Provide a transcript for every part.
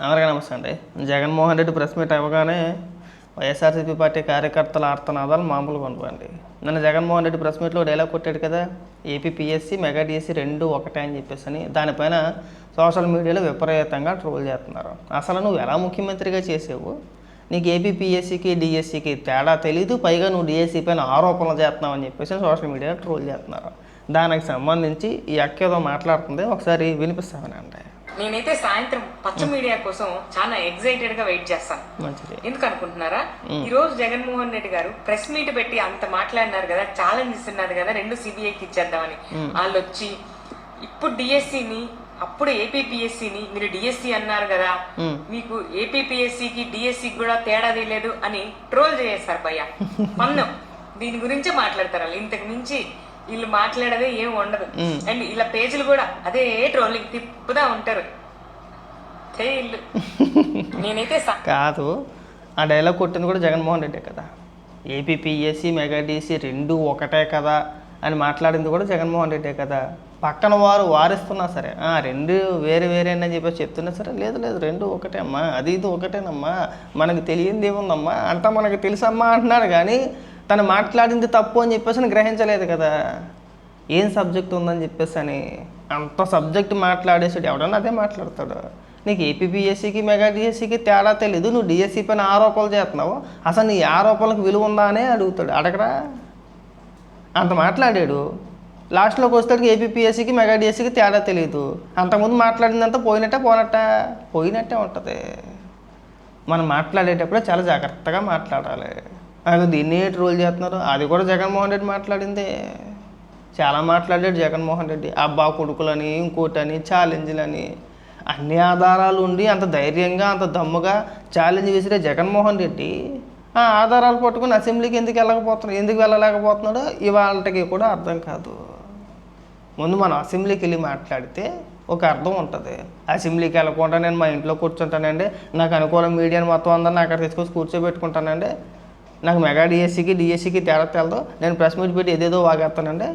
అందరికీ నమస్తే అండి. జగన్మోహన్ రెడ్డి ప్రెస్ మీట్ అవ్వగానే వైఎస్ఆర్సీపీ పార్టీ కార్యకర్తల ఆర్తనాదాలు మామూలుగా ఉండవండి. నిన్న జగన్మోహన్ రెడ్డి ప్రెస్ మీట్లో డైలాగ్ కొట్టాడు కదా, ఏపీపీఎస్సీ మెగా డిఎస్సీ రెండు ఒకటే అని చెప్పేసి అని. దానిపైన సోషల్ మీడియాలో విపరీతంగా ట్రోల్ చేస్తున్నారు. అసలు నువ్వు ఎలా ముఖ్యమంత్రిగా చేసావు, నీకు ఏపీపీఎస్సీకి డిఎస్సీకి తేడా తెలీదు, పైగా నువ్వు డిఎస్సీ పైన ఆరోపణలు చేస్తున్నావు అని చెప్పేసి సోషల్ మీడియాలో ట్రోల్ చేస్తున్నారు. దానికి సంబంధించి ఈ అక్కేదో మాట్లాడుతుంది, ఒకసారి వినిపిస్తామనండి. నేనైతే సాయంత్రం పచ్చ మీడియా కోసం చాలా ఎక్సైటెడ్ గా వెయిట్ చేస్తాను. మంచిది. ఎందుకు అనుకుంటున్నారా, ఈ రోజు జగన్మోహన్ రెడ్డి గారు ప్రెస్ మీట్ పెట్టి అంత మాట్లాడినారు కదా, ఛాలెంజ్ ఇస్తున్నారు కదా, రెండు సిబిఐకి ఇచ్చేద్దామని. వాళ్ళు వచ్చి ఇప్పుడు డిఎస్సిని, అప్పుడు ఏపీపీఎస్సీని మీరు డిఎస్సి అన్నారు కదా, మీకు ఏపీపీఎస్సీకి డిఎస్సికి కూడా తేడా తెలియదు అని ట్రోల్ చేస్తారు భయ్య. పన్ను దీని గురించే మాట్లాడతారు వాళ్ళు. ఇంతకు మించి వీళ్ళు మాట్లాడదే ఏం ఉండదు. అండ్ ఇలా పేజీలు కూడా అదే ట్రోలింగ్ తిప్పుదా ఉంటారు. నేనైతే కాదు, ఆ డైలాగ్ కొట్టింది కూడా జగన్మోహన్ రెడ్డే కదా. ఏపీపీఎస్సీ మెగా డిఎస్సీ రెండు ఒకటే కదా అని మాట్లాడింది కూడా జగన్మోహన్ రెడ్డే కదా. పక్కన వారు వారిస్తున్నా సరే రెండు వేరే వేరే అని చెప్పేసి చెప్తున్నా సరే, లేదు లేదు రెండు ఒకటే అమ్మా, అది ఇది ఒకటేనమ్మా, మనకు తెలియంది ఏముందమ్మా, అంతా మనకు తెలుసమ్మా అంటున్నాడు. కానీ తను మాట్లాడింది తప్పు అని చెప్పేసి గ్రహించలేదు కదా. ఏం సబ్జెక్ట్ ఉందని చెప్పేసి అని అంత సబ్జెక్ట్ మాట్లాడేసాడు. ఎవడన్నా అదే మాట్లాడతాడు. నీకు ఏపీపీఎస్సీకి మెగా డిఎస్సీకి తేడా తెలీదు, నువ్వు డిఎస్సీ పైన ఆరోపణలు చేస్తున్నావు, అసలు నీ ఆరోపణలకు విలువ ఉందా అనే అడుగుతాడు. అడగరా? అంత మాట్లాడాడు, లాస్ట్లోకి వస్తాడికి ఏపీపీఎస్సీకి మెగా డిఎస్సీకి తేడా తెలియదు. అంతకుముందు మాట్లాడిందంతా పోయినట్టే ఉంటుంది. మనం మాట్లాడేటప్పుడే చాలా జాగ్రత్తగా మాట్లాడాలి. అది దీన్ని ట్రోల్ చేస్తున్నారు. అది కూడా జగన్మోహన్ రెడ్డి మాట్లాడిందే. చాలా మాట్లాడాడు జగన్మోహన్ రెడ్డి. అబ్బా కొడుకులని, ఇంకోటని, ఛాలెంజ్లని, అన్ని ఆధారాలు ఉండి అంత ధైర్యంగా అంత దమ్ముగా ఛాలెంజ్ విసిరే జగన్మోహన్ రెడ్డి ఆ ఆధారాలు పట్టుకుని అసెంబ్లీకి ఎందుకు వెళ్ళలేకపోతున్నాడో ఇవాళకి కూడా అర్థం కాదు. ముందు మనం అసెంబ్లీకి వెళ్ళి మాట్లాడితే ఒక అర్థం ఉంటుంది. అసెంబ్లీకి వెళ్ళకుండా నేను మా ఇంట్లో కూర్చుంటానండి, నాకు అనుకూలం మీడియాని మొత్తం అందరిని అక్కడ తీసుకొచ్చి కూర్చోబెట్టుకుంటానండి, నాకు మెగా డిఎస్సీకి తేడా తెలదు, నేను ప్రెస్ మీట్ పెట్టి ఏదేదో వాగేస్తానండి,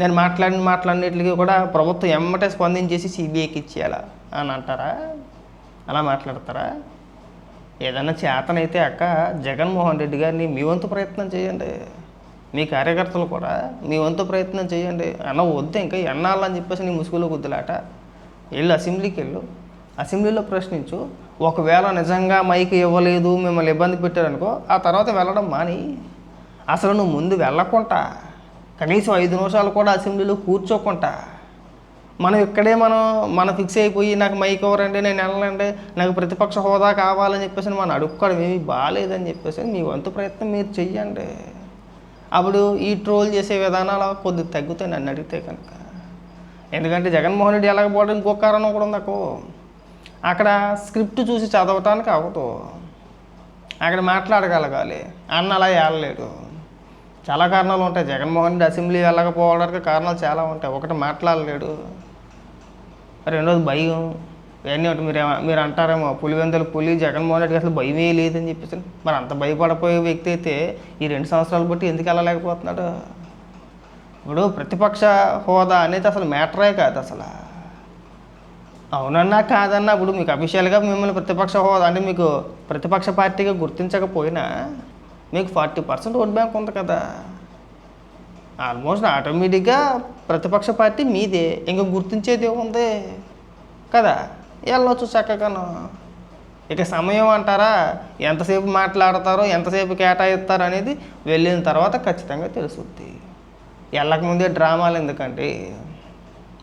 నేను మాట్లాడినట్లకి కూడా ప్రభుత్వం ఎమ్మటే స్పందించేసి సిబిఐకి ఇచ్చేయాలా అని అంటారా? అలా మాట్లాడతారా? ఏదన్నా చేతనైతే అక్క జగన్మోహన్ రెడ్డి గారిని మీ వంతు ప్రయత్నం చేయండి. మీ కార్యకర్తలు కూడా మీ వంతు ప్రయత్నం చేయండి. అన్న వద్దు ఇంకా ఎన్నాళ్ళని చెప్పేసి నీ ముసుగులో గుద్దులాట. వెళ్ళు అసెంబ్లీకి వెళ్ళు, అసెంబ్లీలో ప్రశ్నించు. ఒకవేళ నిజంగా మైక్ ఇవ్వలేదు, మిమ్మల్ని ఇబ్బంది పెట్టారనుకో, ఆ తర్వాత వెళ్ళడం మాని. అసలు నువ్వు ముందు వెళ్ళకుండా కనీసం 5 నిమిషాలు కూడా అసెంబ్లీలో కూర్చోకుండా మనం ఇక్కడే మనం ఫిక్స్ అయిపోయి నాకు మైక్ ఇవ్వరండి, నేను వెళ్ళండి, నాకు ప్రతిపక్ష హోదా కావాలని చెప్పేసి మనం అడుక్కోవడం ఏమీ బాగాలేదని చెప్పేసి మీ వంతు ప్రయత్నం మీరు చెయ్యండి. అప్పుడు ఈ ట్రోల్ చేసే విధానాలు కొద్దిగా తగ్గుతాయి నన్ను అడిగితే కనుక. ఎందుకంటే జగన్మోహన్ రెడ్డి ఎలాగపోవడం ఇంకో కారణం కూడా ఉంది. అక్కడ స్క్రిప్ట్ చూసి చదవటానికి అవ్వదు, అక్కడ మాట్లాడగలగాలి. అన్న అలా వెళ్ళలేడు. చాలా కారణాలు ఉంటాయి. జగన్మోహన్ రెడ్డి అసెంబ్లీ వెళ్ళకపోవడానికి కారణాలు చాలా ఉంటాయి. ఒకటి మాట్లాడలేడు, రెండోది భయం. ఇవన్నీ ఒకటి మీరు అంటారేమో పులి జగన్మోహన్ రెడ్డికి అసలు భయమే లేదని చెప్పేసి. మరి అంత భయపడిపోయే వ్యక్తి అయితే ఈ 2 సంవత్సరాలు బట్టి ఎందుకు వెళ్ళలేకపోతున్నాడు? ఇప్పుడు ప్రతిపక్ష హోదా అనేది అసలు మ్యాటరే కాదు అసలు. అవునన్నా కాదన్నా ఇప్పుడు మీకు అఫీషియల్గా మిమ్మల్ని ప్రతిపక్ష హోదా అంటే మీకు ప్రతిపక్ష పార్టీగా గుర్తించకపోయినా మీకు 40% ఓట్ బ్యాంక్ ఉంది కదా. ఆల్మోస్ట్ ఆటోమేటిక్గా ప్రతిపక్ష పార్టీ మీదే, ఇంకా గుర్తించేది ఏముంది కదా. వెళ్ళొచ్చు చక్కగాను. ఇక సమయం అంటారా, ఎంతసేపు మాట్లాడతారో ఎంతసేపు కేటాయిస్తారో అనేది వెళ్ళిన తర్వాత ఖచ్చితంగా తెలుస్తుంది. వెళ్ళకముందే డ్రామాలు ఎందుకంటే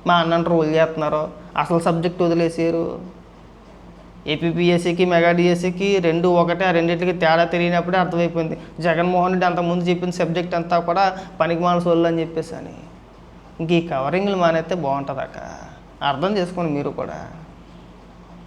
మా అన్నను ట్రోల్ చేస్తున్నారు, అసలు సబ్జెక్ట్ వదిలేసారు. ఏపీపీఎస్సీకి మెగా డిఎస్సీకి రెండు ఒకటే, ఆ రెండింటికి తేడా తెలియనప్పుడే అర్థమైపోయింది జగన్మోహన్ రెడ్డి అంతకుముందు చెప్పిన సబ్జెక్ట్ అంతా కూడా పనికిమాల సోళ్ళు అని చెప్పేసి అని. ఇంక ఈ కవరింగ్లు మానేస్తే బాగుంటుంది అక్క. అర్థం చేసుకోండి మీరు కూడా.